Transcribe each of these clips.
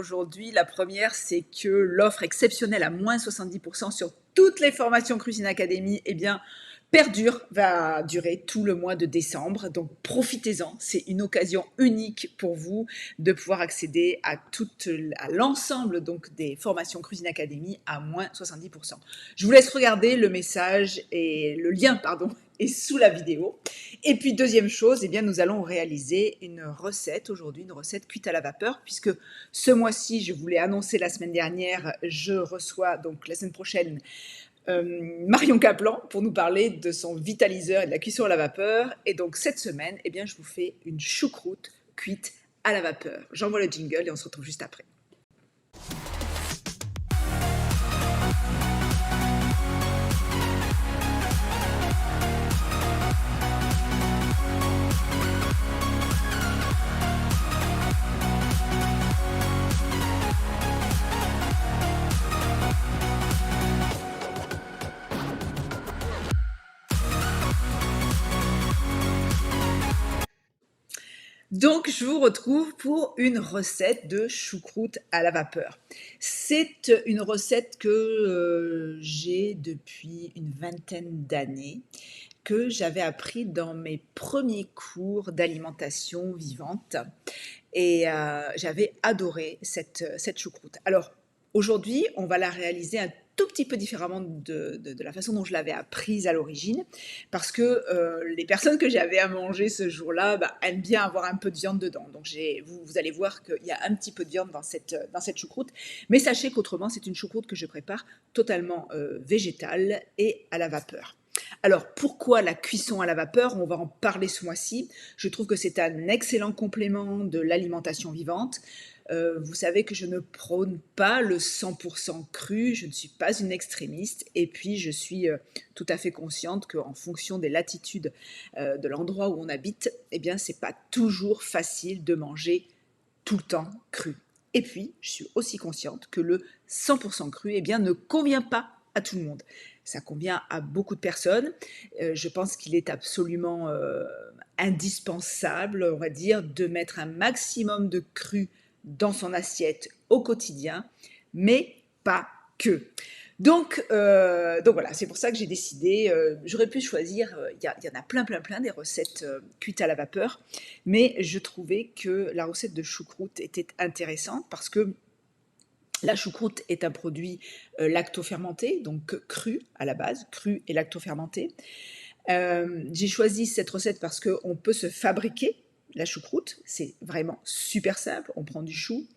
Aujourd'hui, la première, c'est que l'offre exceptionnelle à moins 70% sur toutes les formations Cuisine Academy, eh bien, perdure, va durer tout le mois de décembre. Donc, profitez-en. C'est une occasion unique pour vous de pouvoir accéder à l'ensemble donc des formations Cuisine Academy à moins 70%. Je vous laisse regarder le message et le lien, pardon, est sous la vidéo. Et puis, deuxième chose, eh bien, nous allons réaliser une recette aujourd'hui, une recette cuite à la vapeur, puisque ce mois-ci, je vous l'ai annoncé la semaine dernière, je reçois donc la semaine prochaine Marion Kaplan pour nous parler de son vitaliseur et de la cuisson à la vapeur. Et donc cette semaine, eh bien, je vous fais une choucroute cuite à la vapeur. J'envoie le jingle et on se retrouve juste après. Donc, je vous retrouve pour une recette de choucroute à la vapeur. C'est une recette que j'ai depuis une vingtaine d'années, que j'avais appris dans mes premiers cours d'alimentation vivante. Et j'avais adoré cette choucroute. Alors, aujourd'hui, on va la réaliser un tout petit peu différemment de la façon dont je l'avais apprise à l'origine, parce que les personnes que j'avais à manger ce jour-là aiment bien avoir un peu de viande dedans. Donc vous allez voir qu'il y a un petit peu de viande dans cette choucroute, mais sachez qu'autrement, c'est une choucroute que je prépare totalement végétale et à la vapeur. Alors, pourquoi la cuisson à la vapeur? On va en parler ce mois-ci. Je trouve que c'est un excellent complément de l'alimentation vivante. Vous savez que je ne prône pas le 100% cru, je ne suis pas une extrémiste, et puis je suis tout à fait consciente qu'en fonction des latitudes de l'endroit où on habite, eh bien, c'est pas toujours facile de manger tout le temps cru. Et puis, je suis aussi consciente que le 100% cru, eh bien, ne convient pas à tout le monde. Ça convient à beaucoup de personnes. Je pense qu'il est absolument indispensable, on va dire, de mettre un maximum de cru dans son assiette au quotidien, mais pas que. Donc voilà, c'est pour ça que j'ai décidé, j'aurais pu choisir, il y en a plein des recettes cuites à la vapeur, mais je trouvais que la recette de choucroute était intéressante parce que la choucroute est un produit lactofermenté, donc cru à la base, cru et lactofermenté. J'ai choisi cette recette parce qu'on peut se fabriquer la choucroute, c'est vraiment super simple. On prend du chou,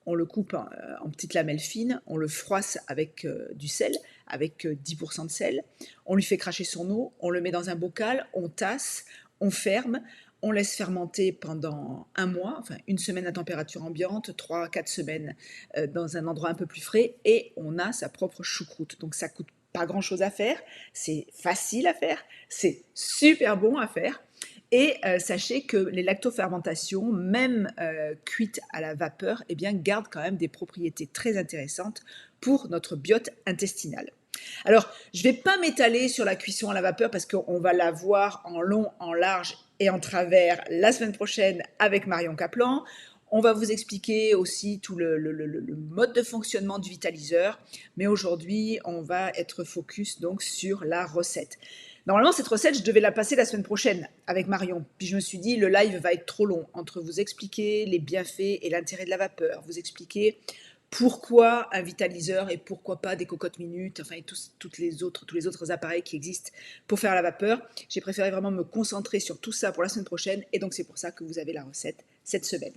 on le coupe en petites lamelles fines, on le froisse avec du sel, avec 10% de sel, on lui fait cracher son eau, on le met dans un bocal, on tasse, on ferme, on laisse fermenter pendant un mois, enfin une semaine à température ambiante, 3-4 semaines dans un endroit un peu plus frais, et on a sa propre choucroute. Donc ça coûte pas grand chose à faire, c'est facile à faire, c'est super bon à faire. Et sachez que les lactofermentations, même cuites à la vapeur, eh bien, gardent quand même des propriétés très intéressantes pour notre biote intestinale. Alors, je ne vais pas m'étaler sur la cuisson à la vapeur parce qu'on va la voir en long, en large et en travers la semaine prochaine avec Marion Kaplan. On va vous expliquer aussi tout le mode de fonctionnement du vitaliseur, mais aujourd'hui, on va être focus donc sur la recette. Normalement, cette recette, je devais la passer la semaine prochaine avec Marion. Puis je me suis dit, le live va être trop long entre vous expliquer les bienfaits et l'intérêt de la vapeur, vous expliquer pourquoi un vitaliseur et pourquoi pas des cocottes minutes, enfin et tous les autres appareils qui existent pour faire la vapeur. J'ai préféré vraiment me concentrer sur tout ça pour la semaine prochaine et donc c'est pour ça que vous avez la recette cette semaine.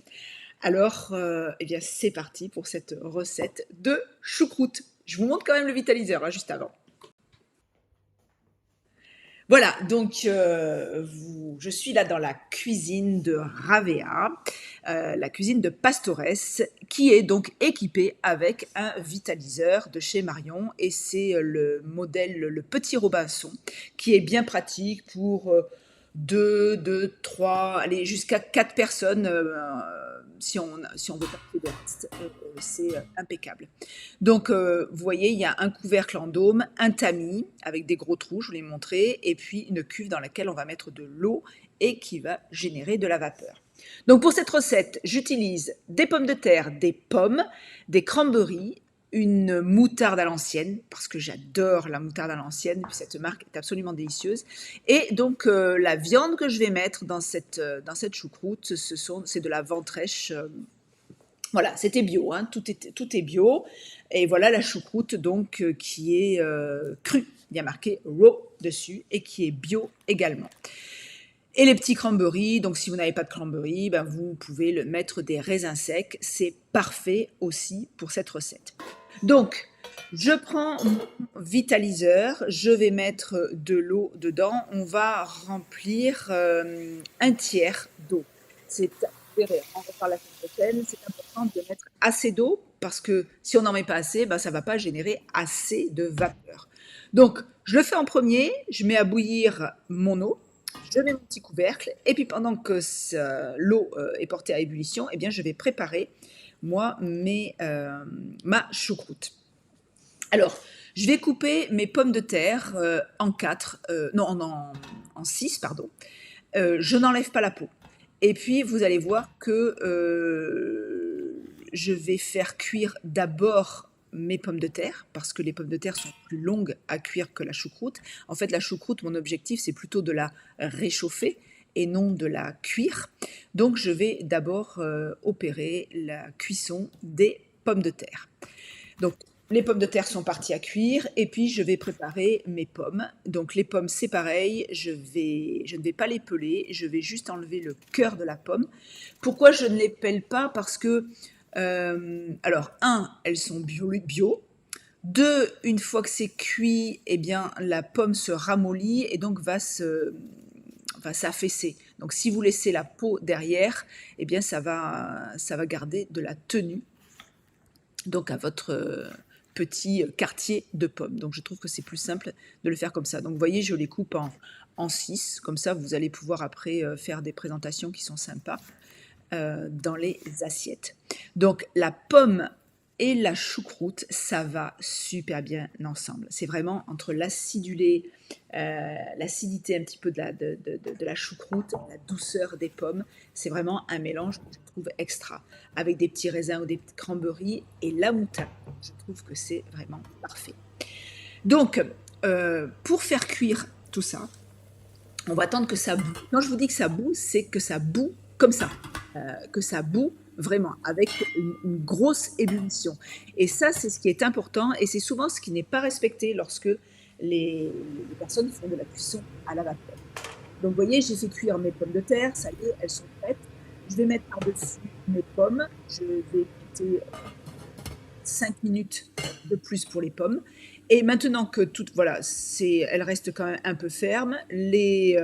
Alors, eh bien c'est parti pour cette recette de choucroute. Je vous montre quand même le vitaliseur hein, juste avant. Voilà, donc je suis là dans la cuisine de Ravea, la cuisine de Pastores, qui est donc équipée avec un vitaliseur de chez Marion, et c'est le modèle, le petit Robinson, qui est bien pratique pour 3, allez, jusqu'à 4 personnes, si on veut pas faire de reste, c'est impeccable. Donc, vous voyez, il y a un couvercle en dôme, un tamis avec des gros trous, je vous l'ai montré, et puis une cuve dans laquelle on va mettre de l'eau et qui va générer de la vapeur. Donc pour cette recette, j'utilise des pommes de terre, des pommes, des cranberries, une moutarde à l'ancienne, parce que j'adore la moutarde à l'ancienne, puis cette marque est absolument délicieuse. Et donc la viande que je vais mettre dans cette choucroute, c'est de la ventrèche. Voilà, c'était bio, hein, tout est bio. Et voilà la choucroute donc qui est crue. Il y a marqué raw dessus et qui est bio également. Et les petits cranberries, donc si vous n'avez pas de cranberries, ben vous pouvez le mettre des raisins secs. C'est parfait aussi pour cette recette. Donc, je prends mon vitaliseur, je vais mettre de l'eau dedans. On va remplir un tiers d'eau. C'est, vous verrez, on reparle la semaine prochaine, c'est important de mettre assez d'eau parce que si on n'en met pas assez, ben, ça ne va pas générer assez de vapeur. Donc, je le fais en premier, je mets à bouillir mon eau. Je mets mon petit couvercle et puis pendant que l'eau est portée à ébullition, eh bien, je vais préparer moi ma choucroute. Alors, je vais couper mes pommes de terre en 4, non en 6, pardon. Je n'enlève pas la peau. Et puis, vous allez voir que je vais faire cuire d'abord mes pommes de terre, parce que les pommes de terre sont plus longues à cuire que la choucroute. En fait, la choucroute, mon objectif, c'est plutôt de la réchauffer et non de la cuire. Donc, je vais d'abord opérer la cuisson des pommes de terre. Donc, les pommes de terre sont parties à cuire et puis je vais préparer mes pommes. Donc les pommes, c'est pareil, je ne vais pas les peler, je vais juste enlever le cœur de la pomme. Pourquoi je ne les pèle pas? Parce que, alors, elles sont bio. Deux, une fois que c'est cuit, eh bien, la pomme se ramollit et donc va s'affaisser. Donc si vous laissez la peau derrière, eh bien, ça va garder de la tenue donc à votre petit quartier de pommes. Donc je trouve que c'est plus simple de le faire comme ça. Donc vous voyez, je les coupe en 6, comme ça vous allez pouvoir après faire des présentations qui sont sympas dans les assiettes. Donc la pomme et la choucroute, ça va super bien ensemble. C'est vraiment entre l'acidulé, l'acidité un petit peu de la choucroute, la douceur des pommes. C'est vraiment un mélange que je trouve extra. Avec des petits raisins ou des petites cranberries et la moutarde. Je trouve que c'est vraiment parfait. Donc, pour faire cuire tout ça, on va attendre que ça boue. Quand je vous dis que ça boue, c'est que ça boue comme ça. Que ça boue vraiment avec une grosse ébullition. Et ça, c'est ce qui est important et c'est souvent ce qui n'est pas respecté lorsque les personnes font de la cuisson à la vapeur. Donc, vous voyez, j'ai fait cuire mes pommes de terre, ça y est, elles sont prêtes. Je vais mettre par-dessus mes pommes. Je vais compter 5 minutes de plus pour les pommes. Et maintenant que toutes, voilà, elles restent quand même un peu fermes, les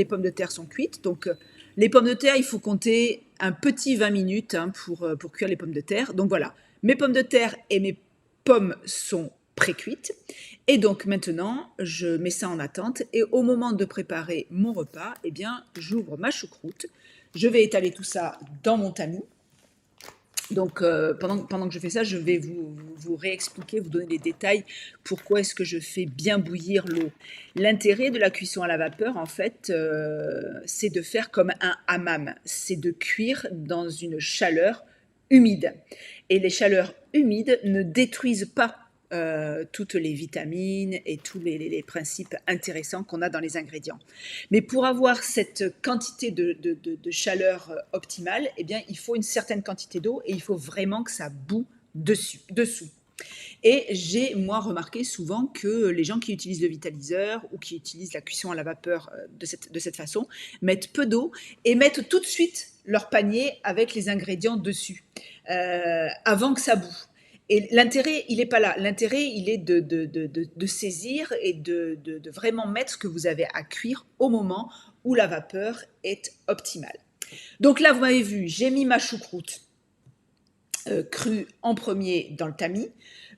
pommes de terre sont cuites. Donc, les pommes de terre, il faut compter un petit 20 minutes hein, pour cuire les pommes de terre. Donc voilà, mes pommes de terre et mes pommes sont pré-cuites. Et donc maintenant, je mets ça en attente. Et au moment de préparer mon repas, eh bien, j'ouvre ma choucroute. Je vais étaler tout ça dans mon tamis. Donc, pendant que je fais ça, je vais vous réexpliquer, vous donner les détails, pourquoi est-ce que je fais bien bouillir l'eau. L'intérêt de la cuisson à la vapeur, en fait, c'est de faire comme un hammam, c'est de cuire dans une chaleur humide. Et les chaleurs humides ne détruisent pas toutes les vitamines et tous les principes intéressants qu'on a dans les ingrédients. Mais pour avoir cette quantité de chaleur optimale, eh bien, il faut une certaine quantité d'eau et il faut vraiment que ça bout dessous. Et j'ai, moi, remarqué souvent que les gens qui utilisent le vitaliseur ou qui utilisent la cuisson à la vapeur de cette façon mettent peu d'eau et mettent tout de suite leur panier avec les ingrédients dessus avant que ça bout. Et l'intérêt, il n'est pas là. L'intérêt, il est de saisir et de vraiment mettre ce que vous avez à cuire au moment où la vapeur est optimale. Donc là, vous m'avez vu, j'ai mis ma choucroute crue en premier dans le tamis.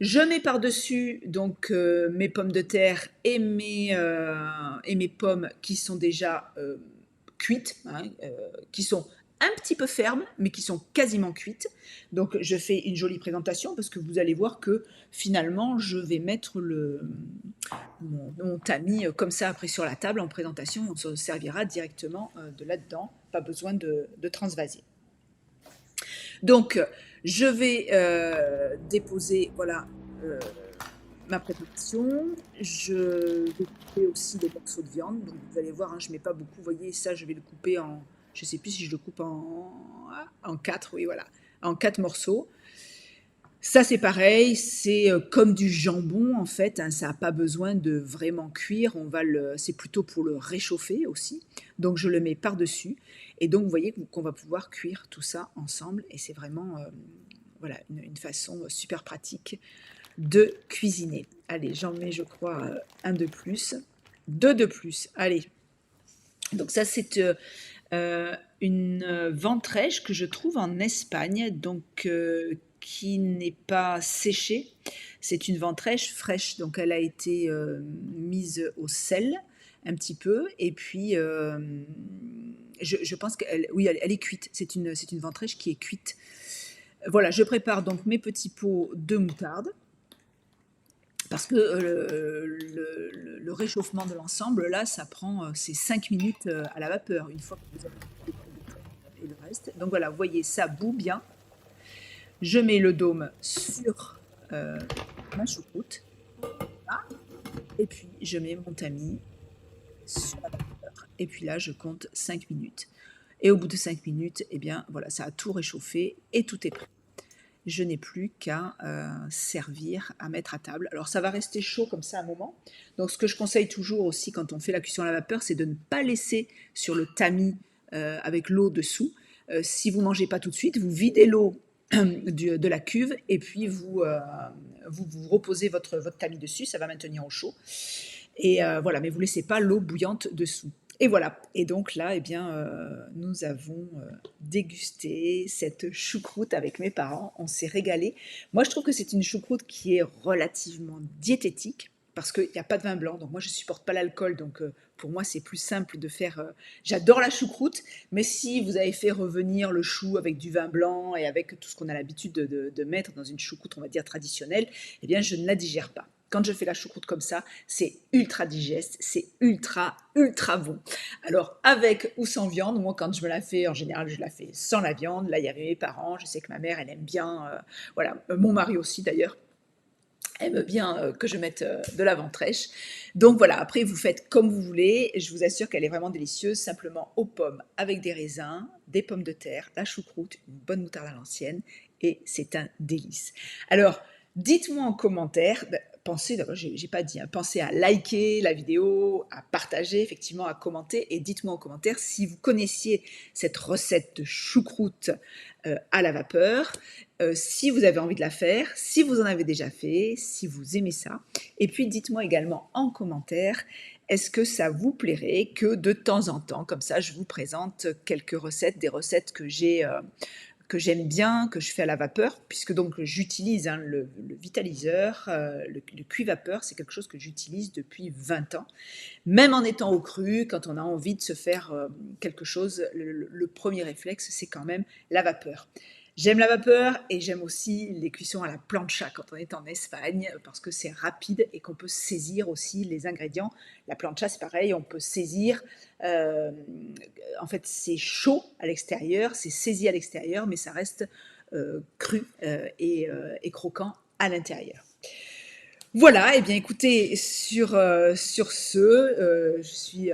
Je mets par-dessus donc mes pommes de terre et mes pommes qui sont déjà cuites, hein, qui sont un petit peu fermes, mais qui sont quasiment cuites. Donc je fais une jolie présentation parce que vous allez voir que finalement je vais mettre mon tamis comme ça après sur la table en présentation. On se servira directement de là-dedans, pas besoin de transvaser. Donc je vais déposer, voilà, ma préparation. Je vais couper aussi des morceaux de viande. Donc vous allez voir, hein, je ne mets pas beaucoup. Vous voyez, ça, je vais le couper en. Je ne sais plus si je le coupe en 4. Oui, voilà. En 4 morceaux. Ça, c'est pareil. C'est comme du jambon, en fait, hein, ça n'a pas besoin de vraiment cuire. C'est plutôt pour le réchauffer aussi. Donc, je le mets par-dessus. Et donc, vous voyez qu'on va pouvoir cuire tout ça ensemble. Et c'est vraiment voilà, une façon super pratique de cuisiner. Allez, j'en mets, je crois, un de plus. Deux de plus. Allez. Donc ça, c'est une ventrèche que je trouve en Espagne, donc qui n'est pas séchée. C'est une ventrèche fraîche, donc elle a été mise au sel un petit peu, et puis je pense qu'elle, oui, elle est cuite. C'est une ventrèche qui est cuite. Voilà, je prépare donc mes petits pots de moutarde parce que le réchauffement de l'ensemble, là, ça prend c'est 5 minutes à la vapeur, une fois que vous avez et le reste. Donc voilà, vous voyez, ça bout bien. Je mets le dôme sur ma choucroute. Voilà. Et puis, je mets mon tamis sur la vapeur. Et puis là, je compte 5 minutes. Et au bout de 5 minutes, eh bien, voilà, ça a tout réchauffé et tout est prêt. Je n'ai plus qu'à servir, à mettre à table. Alors ça va rester chaud comme ça un moment. Donc ce que je conseille toujours aussi quand on fait la cuisson à la vapeur, c'est de ne pas laisser sur le tamis avec l'eau dessous. Si vous ne mangez pas tout de suite, vous videz l'eau de la cuve et puis vous reposez votre tamis dessus, ça va maintenir au chaud. Et voilà, mais vous ne laissez pas l'eau bouillante dessous. Et voilà, et donc là, eh bien, nous avons dégusté cette choucroute avec mes parents, on s'est régalé. Moi, je trouve que c'est une choucroute qui est relativement diététique, parce qu'il n'y a pas de vin blanc, donc moi, je ne supporte pas l'alcool, donc pour moi, c'est plus simple de faire... J'adore la choucroute, mais si vous avez fait revenir le chou avec du vin blanc et avec tout ce qu'on a l'habitude de mettre dans une choucroute, on va dire, traditionnelle, eh bien, je ne la digère pas. Quand je fais la choucroute comme ça, c'est ultra digeste, c'est ultra bon. Alors, avec ou sans viande, moi quand je me la fais, en général, je la fais sans la viande. Là, il y avait mes parents, je sais que ma mère, elle aime bien, voilà, mon mari aussi d'ailleurs, aime bien que je mette de la ventrèche. Donc voilà, après vous faites comme vous voulez, je vous assure qu'elle est vraiment délicieuse, simplement aux pommes avec des raisins, des pommes de terre, la choucroute, une bonne moutarde à l'ancienne, et c'est un délice. Alors, dites-moi en commentaire, pensez, d'abord, j'ai pas dit, hein, pensez à liker la vidéo, à partager, effectivement, à commenter, et dites-moi en commentaire si vous connaissiez cette recette de choucroute à la vapeur, si vous avez envie de la faire, si vous en avez déjà fait, si vous aimez ça. Et puis dites-moi également en commentaire, est-ce que ça vous plairait que de temps en temps, comme ça, je vous présente quelques recettes, des recettes que j'aime bien, que je fais à la vapeur, puisque donc j'utilise le vitaliseur, le cuit-vapeur, c'est quelque chose que j'utilise depuis 20 ans. Même en étant au cru, quand on a envie de se faire quelque chose, le premier réflexe, c'est quand même la vapeur. J'aime la vapeur et j'aime aussi les cuissons à la plancha quand on est en Espagne parce que c'est rapide et qu'on peut saisir aussi les ingrédients. La plancha, c'est pareil, on peut saisir. En fait, c'est chaud à l'extérieur, c'est saisi à l'extérieur, mais ça reste cru et croquant à l'intérieur. Voilà, et bien écoutez, sur ce, je suis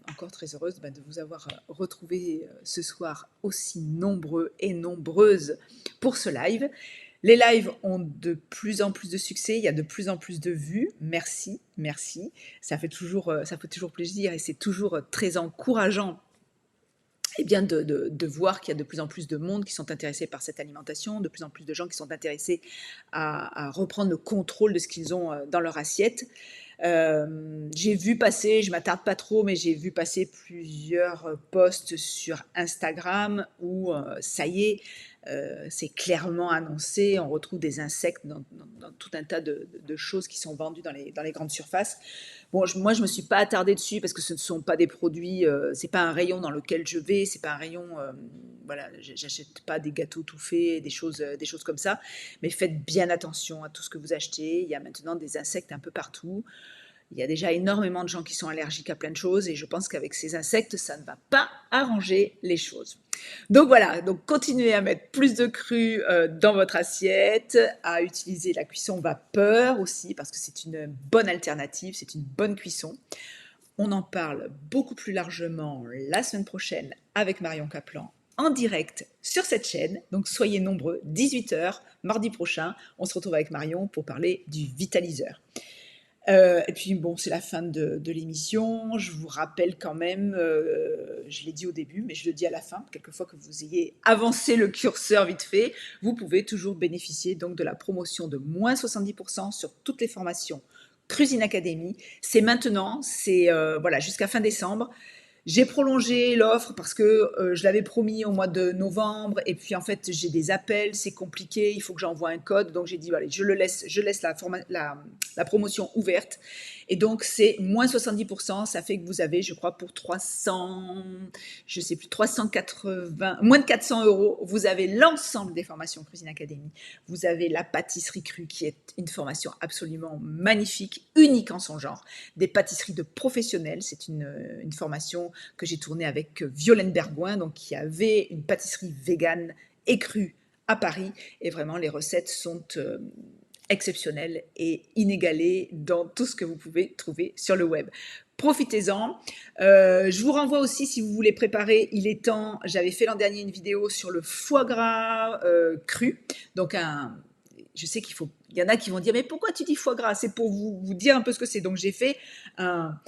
encore très heureuse de vous avoir retrouvé ce soir aussi nombreux et nombreuses pour ce live. Les lives ont de plus en plus de succès, il y a de plus en plus de vues. Merci, merci. Ça fait toujours plaisir et c'est toujours très encourageant eh bien de voir qu'il y a de plus en plus de monde qui sont intéressés par cette alimentation, de plus en plus de gens qui sont intéressés à reprendre le contrôle de ce qu'ils ont dans leur assiette. J'ai vu passer, je ne m'attarde pas trop, mais j'ai vu passer plusieurs posts sur Instagram où ça y est, c'est clairement annoncé. On retrouve des insectes dans tout un tas de choses qui sont vendues dans les grandes surfaces. Bon, moi, je me suis pas attardée dessus parce que ce ne sont pas des produits, c'est pas un rayon dans lequel je vais, c'est pas un rayon, voilà, j'achète pas des gâteaux tout faits, des choses comme ça. Mais faites bien attention à tout ce que vous achetez. Il y a maintenant des insectes un peu partout. Il y a déjà énormément de gens qui sont allergiques à plein de choses et je pense qu'avec ces insectes, ça ne va pas arranger les choses. Donc voilà, donc continuez à mettre plus de cru dans votre assiette, à utiliser la cuisson vapeur aussi parce que c'est une bonne alternative, c'est une bonne cuisson. On en parle beaucoup plus largement la semaine prochaine avec Marion Kaplan en direct sur cette chaîne. Donc soyez nombreux, 18h, mardi prochain, on se retrouve avec Marion pour parler du vitaliseur. Et puis bon, c'est la fin de l'émission. Je vous rappelle quand même, je l'ai dit au début, mais je le dis à la fin, quelquefois que vous ayez avancé le curseur vite fait, vous pouvez toujours bénéficier donc de la promotion de moins 70% sur toutes les formations Cuisine Academy. C'est maintenant, c'est voilà, jusqu'à fin décembre. J'ai prolongé l'offre parce que je l'avais promis au mois de novembre et puis en fait j'ai des appels, c'est compliqué, il faut que j'envoie un code, donc j'ai dit allez, je laisse la promotion ouverte et donc c'est moins 70%, ça fait que vous avez je crois pour 300, je sais plus, 380, moins de 400 €, vous avez l'ensemble des formations Cuisine Academy, vous avez la pâtisserie crue qui est une formation absolument magnifique, unique en son genre, des pâtisseries de professionnels, c'est une formation que j'ai tourné avec Violaine Bergouin, donc qui avait une pâtisserie végane et crue à Paris. Et vraiment, les recettes sont exceptionnelles et inégalées dans tout ce que vous pouvez trouver sur le web. Profitez-en. Je vous renvoie aussi, si vous voulez préparer, il est temps, j'avais fait l'an dernier une vidéo sur le foie gras cru, donc je sais il y en a qui vont dire mais pourquoi tu dis foie gras? C'est pour vous dire un peu ce que c'est. Donc j'ai fait un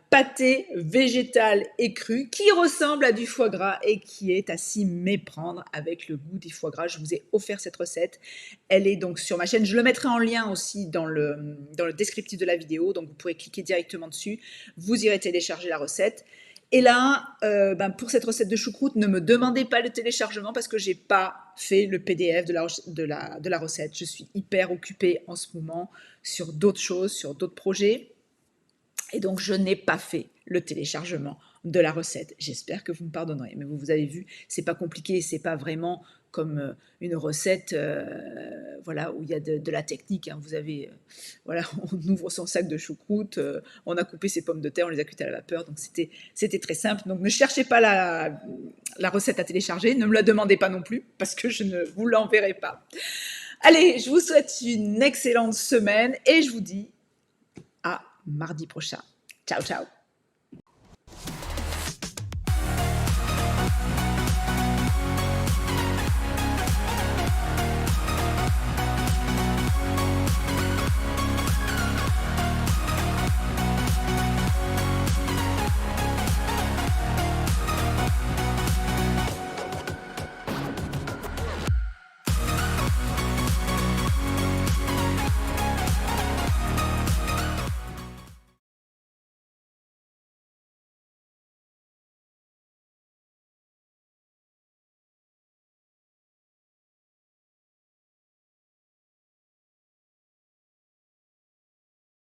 pâté végétal et cru qui ressemble à du foie gras et qui est à s'y méprendre avec le goût des foie gras. Je vous ai offert cette recette. Elle est donc sur ma chaîne. Je le mettrai en lien aussi dans le descriptif de la vidéo. Donc vous pourrez cliquer directement dessus. Vous irez télécharger la recette. Et là, pour cette recette de choucroute, ne me demandez pas le téléchargement parce que j'ai pas fait le PDF de la recette. Je suis hyper occupée en ce moment sur d'autres choses, sur d'autres projets. Et donc, je n'ai pas fait le téléchargement de la recette. J'espère que vous me pardonnerez. Mais vous avez vu, c'est pas compliqué, c'est pas vraiment comme une recette voilà, où il y a de la technique. Hein. Vous avez, voilà, on ouvre son sac de choucroute, on a coupé ses pommes de terre, on les a cuites à la vapeur. Donc, c'était très simple. Donc, ne cherchez pas la recette à télécharger. Ne me la demandez pas non plus parce que je ne vous l'enverrai pas. Allez, je vous souhaite une excellente semaine et je vous dis à mardi prochain. Ciao, ciao.